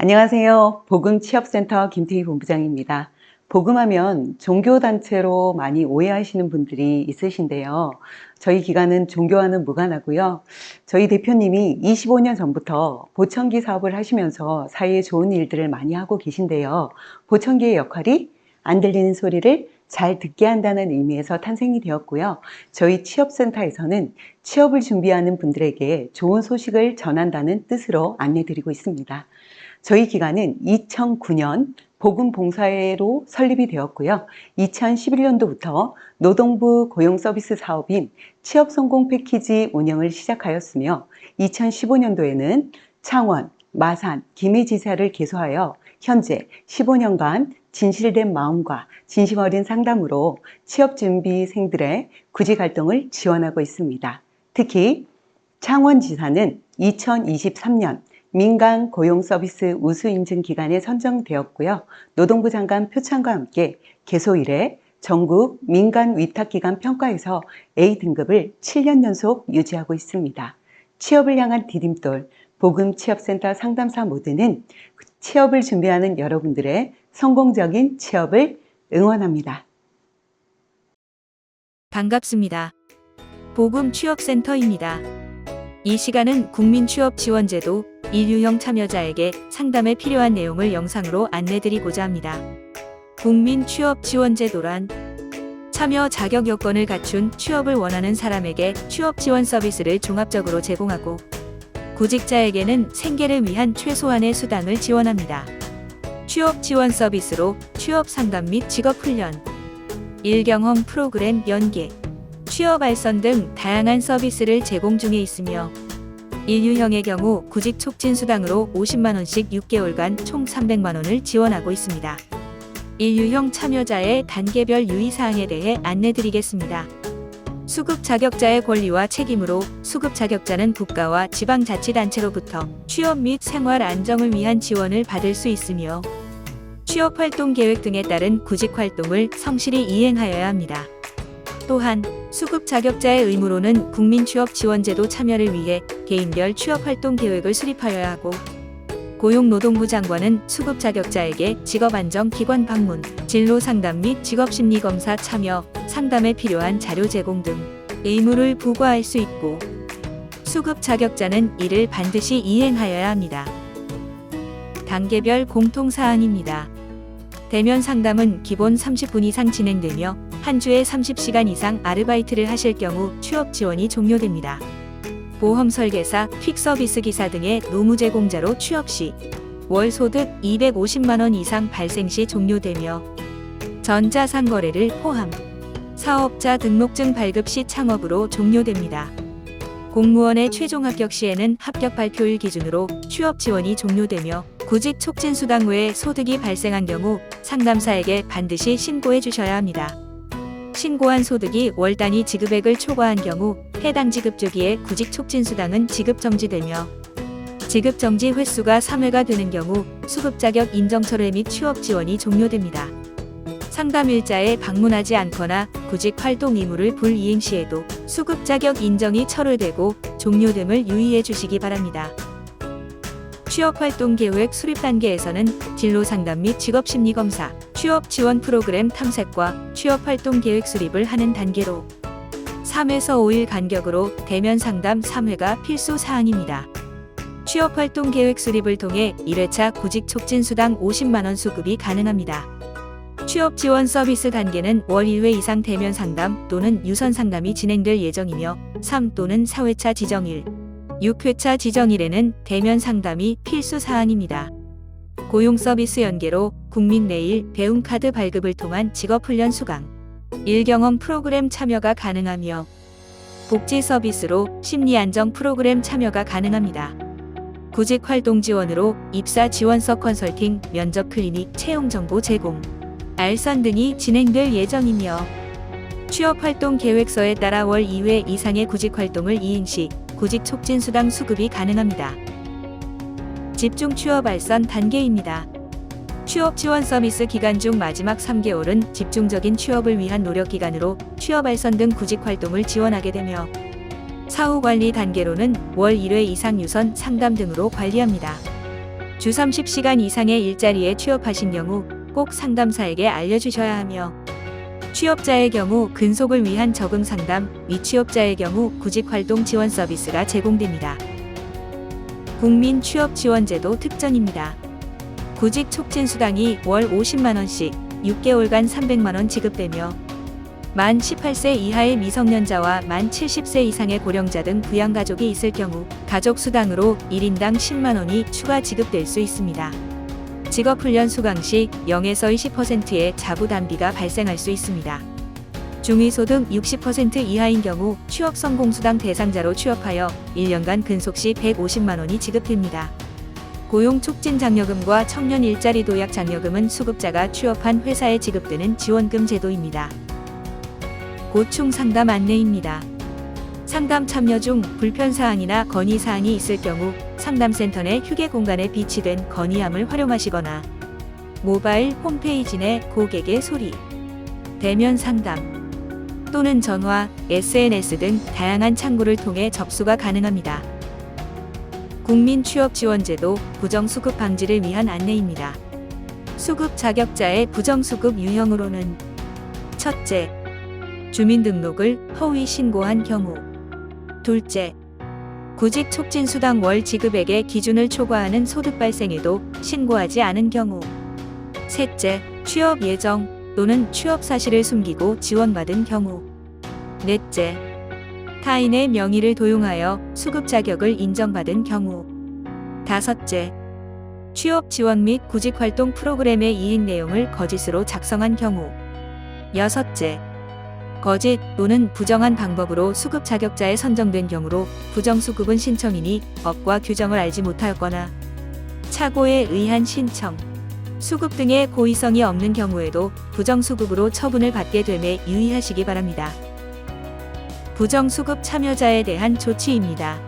안녕하세요. 복음취업센터 김태희 본부장입니다. 복음하면 종교단체로 많이 오해하시는 분들이 있으신데요. 저희 기관은 종교와는 무관하고요. 저희 대표님이 25년 전부터 보청기 사업을 하시면서 사회에 좋은 일들을 많이 하고 계신데요. 보청기의 역할이 안 들리는 소리를 잘 듣게 한다는 의미에서 탄생이 되었고요. 저희 취업센터에서는 취업을 준비하는 분들에게 좋은 소식을 전한다는 뜻으로 안내드리고 있습니다. 저희 기관은 2009년 복음봉사회로 설립이 되었고요. 2011년도부터 노동부 고용서비스 사업인 취업성공 패키지 운영을 시작하였으며 2015년도에는 창원, 마산, 김해지사를 개소하여 현재 15년간 진실된 마음과 진심 어린 상담으로 취업준비생들의 구직활동을 지원하고 있습니다. 특히 창원지사는 2023년 민간 고용서비스 우수인증 기관에 선정되었고요. 노동부 장관 표창과 함께 개소 이래 전국 민간 위탁기관 평가에서 A등급을 7년 연속 유지하고 있습니다. 취업을 향한 디딤돌, 복음취업센터 상담사 모두는 취업을 준비하는 여러분들의 성공적인 취업을 응원합니다. 반갑습니다. 복음취업센터입니다. 이 시간은 국민취업지원제도 인류형 참여자에게 상담에 필요한 내용을 영상으로 안내드리고자 합니다. 국민취업지원제도란 참여 자격 요건을 갖춘 취업을 원하는 사람에게 취업지원 서비스를 종합적으로 제공하고 구직자에게는 생계를 위한 최소한의 수당을 지원합니다. 취업지원 서비스로 취업상담 및 직업훈련, 일경험 프로그램 연계, 취업 알선 등 다양한 서비스를 제공 중에 있으며 인류형의 경우 구직 촉진 수당으로 50만원씩 6개월간 총 300만원을 지원하고 있습니다. 인류형 참여자의 단계별 유의사항에 대해 안내드리겠습니다. 수급 자격자의 권리와 책임으로 수급 자격자는 국가와 지방자치단체로부터 취업 및 생활 안정을 위한 지원을 받을 수 있으며 취업활동 계획 등에 따른 구직활동을 성실히 이행하여야 합니다. 또한 수급 자격자의 의무로는 국민취업지원제도 참여를 위해 개인별 취업활동 계획을 수립하여야 하고 고용노동부 장관은 수급 자격자에게 직업안정기관 방문, 진로상담 및 직업심리검사 참여, 상담에 필요한 자료 제공 등 의무를 부과할 수 있고 수급 자격자는 이를 반드시 이행하여야 합니다. 단계별 공통사항입니다. 대면 상담은 기본 30분 이상 진행되며 한 주에 30시간 이상 아르바이트를 하실 경우 취업 지원이 종료됩니다. 보험 설계사, 퀵 서비스 기사 등의 노무 제공자로 취업 시 월 소득 250만원 이상 발생 시 종료되며 전자상거래를 포함 사업자 등록증 발급 시 창업으로 종료됩니다. 공무원의 최종 합격 시에는 합격 발표일 기준으로 취업 지원이 종료되며 구직 촉진 수당 외에 소득이 발생한 경우 상담사에게 반드시 신고해 주셔야 합니다. 신고한 소득이 월 단위 지급액을 초과한 경우 해당 지급 주기에 구직 촉진 수당은 지급 정지되며 지급 정지 횟수가 3회가 되는 경우 수급 자격 인정 철회 및 취업 지원이 종료됩니다. 상담 일자에 방문하지 않거나 구직 활동 의무를 불이행 시에도 수급 자격 인정이 철회되고 종료됨을 유의해 주시기 바랍니다. 취업활동 계획 수립 단계에서는 진로상담 및 직업심리검사, 취업지원 프로그램 탐색과 취업활동 계획 수립을 하는 단계로 3에서 5일 간격으로 대면 상담 3회가 필수 사항입니다. 취업활동 계획 수립을 통해 1회차 구직 촉진 수당 50만원 수급이 가능합니다. 취업지원 서비스 단계는 월 1회 이상 대면 상담 또는 유선 상담이 진행될 예정이며 3 또는 4회차 지정일, 6회차 지정일에는 대면 상담이 필수 사항입니다. 고용 서비스 연계로 국민내일 배움카드 발급을 통한 직업훈련 수강, 일경험 프로그램 참여가 가능하며 복지 서비스로 심리안정 프로그램 참여가 가능합니다. 구직활동 지원으로 입사 지원서 컨설팅, 면접 클리닉, 채용정보 제공, 알선 등이 진행될 예정이며 취업활동 계획서에 따라 월 2회 이상의 구직활동을 이행 시 구직 촉진 수당 수급이 가능합니다. 집중 취업 알선 단계입니다. 취업 지원 서비스 기간 중 마지막 3개월은 집중적인 취업을 위한 노력 기간으로 취업 알선 등 구직 활동을 지원하게 되며 사후 관리 단계로는 월 1회 이상 유선 상담 등으로 관리합니다. 주 30시간 이상의 일자리에 취업하신 경우 꼭 상담사에게 알려주셔야 하며, 취업자의 경우 근속을 위한 적응 상담, 미취업자의 경우 구직활동 지원 서비스가 제공됩니다. 국민 취업지원제도 특전입니다. 구직 촉진 수당이 월 50만원씩 6개월간 300만원 지급되며, 만 18세 이하의 미성년자와 만 70세 이상의 고령자 등 부양가족이 있을 경우 가족 수당으로 1인당 10만원이 추가 지급될 수 있습니다. 직업훈련 수강 시 0에서 20%의 자부담비가 발생할 수 있습니다. 중위소득 60% 이하인 경우 취업성공수당 대상자로 취업하여 1년간 근속 시 150만원이 지급됩니다. 고용촉진장려금과 청년 일자리 도약 장려금은 수급자가 취업한 회사에 지급되는 지원금 제도입니다. 고충 상담 안내입니다. 상담 참여 중 불편사항이나 건의사항이 있을 경우 상담센터 내 휴게 공간에 비치된 건의함을 활용하시거나 모바일 홈페이지 내 고객의 소리, 대면 상담 또는 전화, SNS 등 다양한 창구를 통해 접수가 가능합니다. 국민취업지원제도 부정수급 방지를 위한 안내입니다. 수급 자격자의 부정수급 유형으로는 첫째, 주민등록을 허위 신고한 경우. 둘째, 구직 촉진 수당 월 지급액의 기준을 초과하는 소득 발생에도 신고하지 않은 경우. 셋째, 취업 예정 또는 취업 사실을 숨기고 지원받은 경우. 넷째, 타인의 명의를 도용하여 수급 자격을 인정받은 경우. 다섯째, 취업 지원 및 구직 활동 프로그램의 이행 내용을 거짓으로 작성한 경우. 여섯째, 거짓 또는 부정한 방법으로 수급 자격자에 선정된 경우로 부정수급은 신청인이 법과 규정을 알지 못하였거나 착오에 의한 신청, 수급 등의 고의성이 없는 경우에도 부정수급으로 처분을 받게 됨에 유의하시기 바랍니다. 부정수급 참여자에 대한 조치입니다.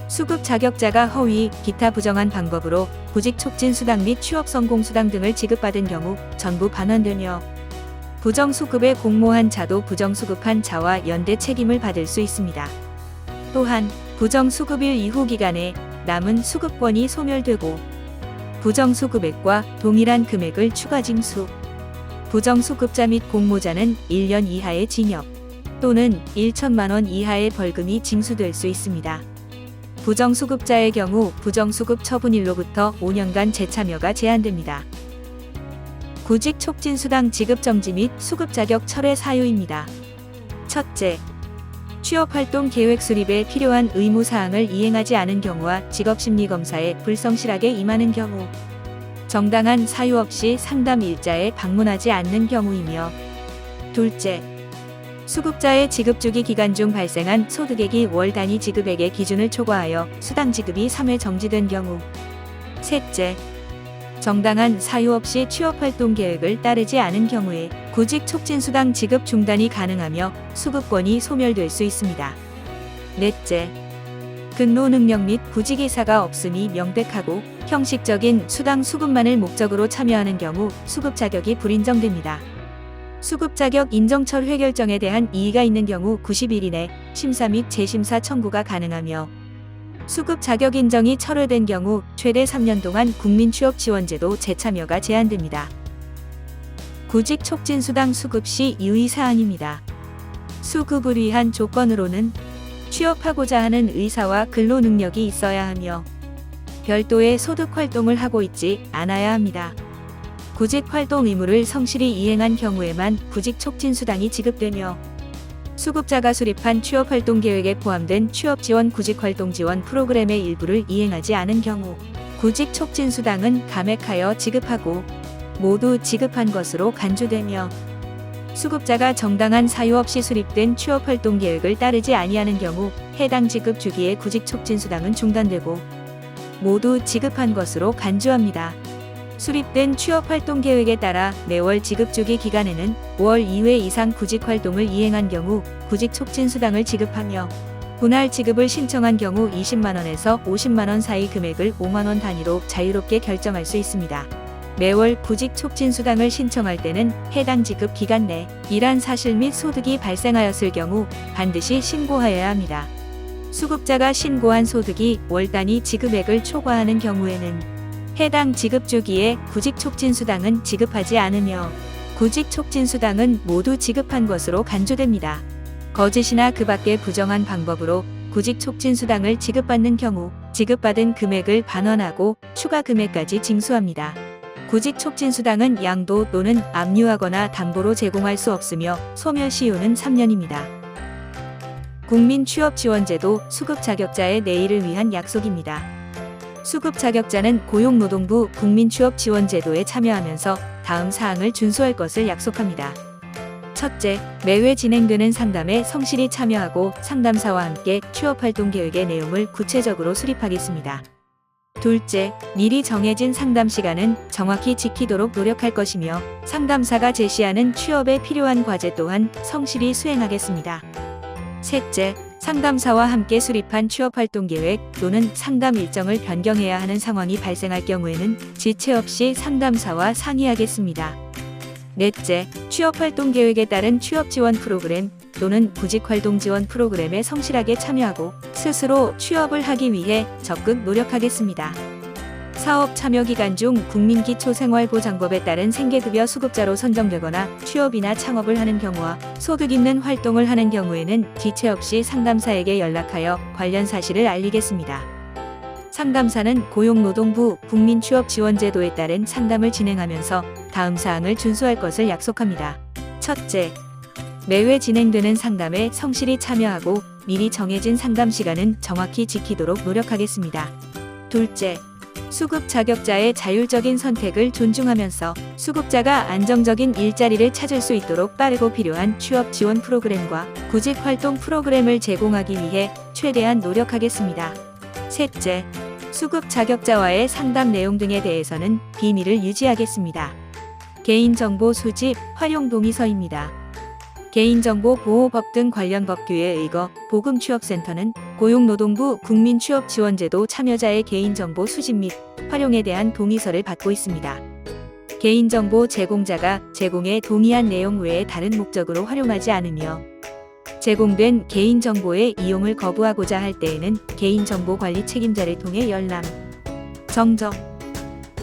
수급 자격자가 허위, 기타 부정한 방법으로 구직 촉진 수당 및 취업 성공 수당 등을 지급받은 경우 전부 반환되며, 부정수급에 공모한 자도 부정수급한 자와 연대 책임을 받을 수 있습니다. 또한 부정수급일 이후 기간에 남은 수급권이 소멸되고 부정수급액과 동일한 금액을 추가 징수, 부정수급자 및 공모자는 1년 이하의 징역 또는 1천만 원 이하의 벌금이 징수될 수 있습니다. 부정수급자의 경우 부정수급 처분일로부터 5년간 재참여가 제한됩니다. 구직 촉진 수당 지급 정지 및 수급 자격 철회 사유입니다. 첫째, 취업활동 계획 수립에 필요한 의무 사항을 이행하지 않은 경우와 직업심리검사에 불성실하게 임하는 경우, 정당한 사유 없이 상담 일자에 방문하지 않는 경우이며, 둘째, 수급자의 지급 주기 기간 중 발생한 소득액이 월 단위 지급액의 기준을 초과하여 수당 지급이 3회 정지된 경우, 셋째, 정당한 사유 없이 취업활동 계획을 따르지 않은 경우에 구직 촉진 수당 지급 중단이 가능하며 수급권이 소멸될 수 있습니다. 넷째, 근로 능력 및 구직 의사가 없음이 명백하고 형식적인 수당 수급만을 목적으로 참여하는 경우 수급 자격이 불인정됩니다. 수급 자격 인정 철회 결정에 대한 이의가 있는 경우 90일 이내 심사 및 재심사 청구가 가능하며, 수급 자격 인정이 철회된 경우 최대 3년 동안 국민취업지원제도 재참여가 제한됩니다. 구직 촉진 수당 수급 시 유의사항입니다. 수급을 위한 조건으로는 취업하고자 하는 의사와 근로 능력이 있어야 하며 별도의 소득 활동을 하고 있지 않아야 합니다. 구직 활동 의무를 성실히 이행한 경우에만 구직 촉진 수당이 지급되며, 수급자가 수립한 취업활동 계획에 포함된 취업지원 구직활동 지원 프로그램의 일부를 이행하지 않은 경우 구직 촉진 수당은 감액하여 지급하고 모두 지급한 것으로 간주되며, 수급자가 정당한 사유 없이 수립된 취업활동 계획을 따르지 아니하는 경우 해당 지급 주기의 구직 촉진 수당은 중단되고 모두 지급한 것으로 간주합니다. 수립된 취업활동 계획에 따라 매월 지급 주기 기간에는 5월 2회 이상 구직활동을 이행한 경우 구직 촉진 수당을 지급하며, 분할 지급을 신청한 경우 20만원에서 50만원 사이 금액을 5만원 단위로 자유롭게 결정할 수 있습니다. 매월 구직 촉진 수당을 신청할 때는 해당 지급 기간 내 일한 사실 및 소득이 발생하였을 경우 반드시 신고하여야 합니다. 수급자가 신고한 소득이 월 단위 지급액을 초과하는 경우에는 해당 지급 주기에 구직촉진수당은 지급하지 않으며 구직촉진수당은 모두 지급한 것으로 간주됩니다. 거짓이나 그 밖의 부정한 방법으로 구직촉진수당을 지급받는 경우 지급받은 금액을 반환하고 추가 금액까지 징수합니다. 구직촉진수당은 양도 또는 압류하거나 담보로 제공할 수 없으며 소멸시효는 3년입니다. 국민취업지원제도 수급자격자의 내일을 위한 약속입니다. 수급자격자는 고용노동부 국민취업지원제도에 참여하면서 다음 사항을 준수할 것을 약속합니다. 첫째, 매회 진행되는 상담에 성실히 참여하고 상담사와 함께 취업활동 계획의 내용을 구체적으로 수립하겠습니다. 둘째, 미리 정해진 상담 시간은 정확히 지키도록 노력할 것이며 상담사가 제시하는 취업에 필요한 과제 또한 성실히 수행하겠습니다. 셋째, 상담사와 함께 수립한 취업활동 계획 또는 상담 일정을 변경해야 하는 상황이 발생할 경우에는 지체 없이 상담사와 상의하겠습니다. 넷째, 취업활동 계획에 따른 취업지원 프로그램 또는 구직활동 지원 프로그램에 성실하게 참여하고 스스로 취업을 하기 위해 적극 노력하겠습니다. 사업 참여 기간 중 국민기초생활보장법에 따른 생계급여 수급자로 선정되거나 취업이나 창업을 하는 경우와 소득 있는 활동을 하는 경우에는 지체 없이 상담사에게 연락하여 관련 사실을 알리겠습니다. 상담사는 고용노동부 국민취업지원제도에 따른 상담을 진행하면서 다음 사항을 준수할 것을 약속합니다. 첫째, 매회 진행되는 상담에 성실히 참여하고 미리 정해진 상담 시간은 정확히 지키도록 노력하겠습니다. 둘째, 수급 자격자의 자율적인 선택을 존중하면서 수급자가 안정적인 일자리를 찾을 수 있도록 빠르고 필요한 취업 지원 프로그램과 구직 활동 프로그램을 제공하기 위해 최대한 노력하겠습니다. 셋째, 수급 자격자와의 상담 내용 등에 대해서는 비밀을 유지하겠습니다. 개인정보 수집, 활용 동의서입니다. 개인정보보호법 등 관련 법규에 의거 보금취업센터는 고용노동부 국민취업지원제도 참여자의 개인정보 수집 및 활용에 대한 동의서를 받고 있습니다. 개인정보 제공자가 제공에 동의한 내용 외에 다른 목적으로 활용하지 않으며 제공된 개인정보의 이용을 거부하고자 할 때에는 개인정보관리 책임자를 통해 열람, 정정,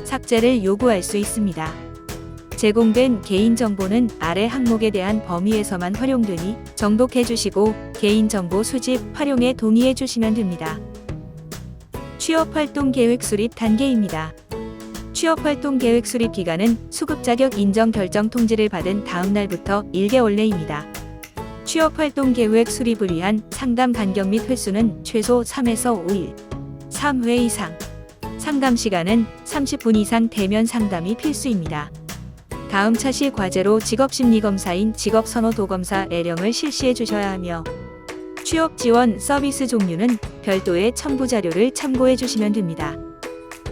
삭제를 요구할 수 있습니다. 제공된 개인정보는 아래 항목에 대한 범위에서만 활용되니 정독해 주시고 개인정보 수집, 활용에 동의해 주시면 됩니다. 취업활동 계획 수립 단계입니다. 취업활동 계획 수립 기간은 수급 자격 인정 결정 통지를 받은 다음 날부터 1개월 내입니다. 취업활동 계획 수립을 위한 상담 간격 및 횟수는 최소 3에서 5일, 3회 이상, 상담 시간은 30분 이상 대면 상담이 필수입니다. 다음 차시 과제로 직업심리검사인 직업선호도검사 L형을 실시해 주셔야 하며 취업지원 서비스 종류는 별도의 첨부 자료를 참고해 주시면 됩니다.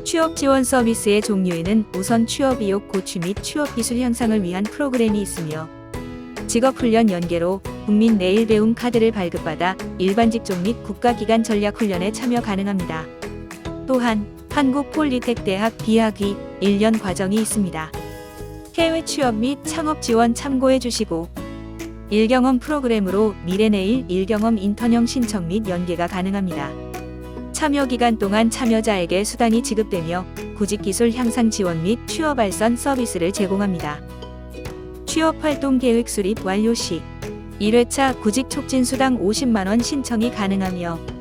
취업지원 서비스의 종류에는 우선 취업의욕 고취 및 취업기술 향상을 위한 프로그램이 있으며 직업훈련 연계로 국민 내일 배움 카드를 발급받아 일반 직종 및 국가기관 전략훈련에 참여 가능합니다. 또한 한국폴리텍대학 비학위 1년 과정이 있습니다. 해외 취업 및 창업 지원 참고해 주시고 1경험 프로그램으로 미래내일 1경험 인턴형 신청 및 연계가 가능합니다. 참여 기간 동안 참여자에게 수당이 지급되며 구직기술 향상 지원 및 취업 알선 서비스를 제공합니다. 취업활동 계획 수립 완료 시 1회차 구직촉진수당 50만원 신청이 가능하며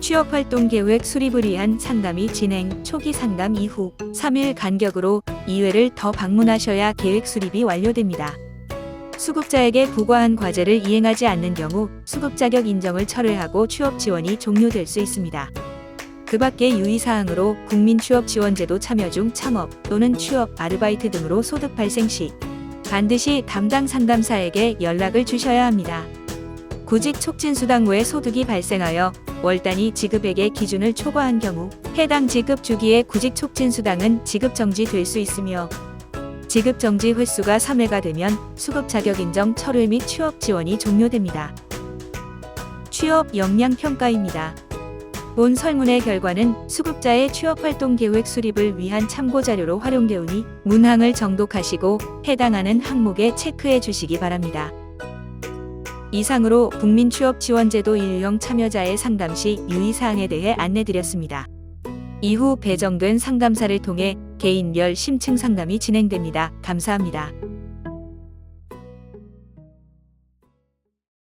취업활동 계획 수립을 위한 상담이 진행, 초기 상담 이후 3일 간격으로 2회를 더 방문하셔야 계획 수립이 완료됩니다. 수급자에게 부과한 과제를 이행하지 않는 경우 수급 자격 인정을 철회하고 취업 지원이 종료될 수 있습니다. 그 밖의 유의사항으로 국민취업지원제도 참여 중 창업 또는 취업, 아르바이트 등으로 소득 발생 시 반드시 담당 상담사에게 연락을 주셔야 합니다. 구직 촉진수당 외 소득이 발생하여 월 단위 지급액의 기준을 초과한 경우 해당 지급 주기에 구직 촉진수당은 지급 정지될 수 있으며 지급 정지 횟수가 3회가 되면 수급 자격 인정 철회 및 취업 지원이 종료됩니다. 취업 역량 평가입니다. 본 설문의 결과는 수급자의 취업활동 계획 수립을 위한 참고 자료로 활용되오니 문항을 정독하시고 해당하는 항목에 체크해 주시기 바랍니다. 이상으로 국민취업지원제도 1형 참여자의 상담 시 유의사항에 대해 안내드렸습니다. 이후 배정된 상담사를 통해 개인별 심층 상담이 진행됩니다. 감사합니다.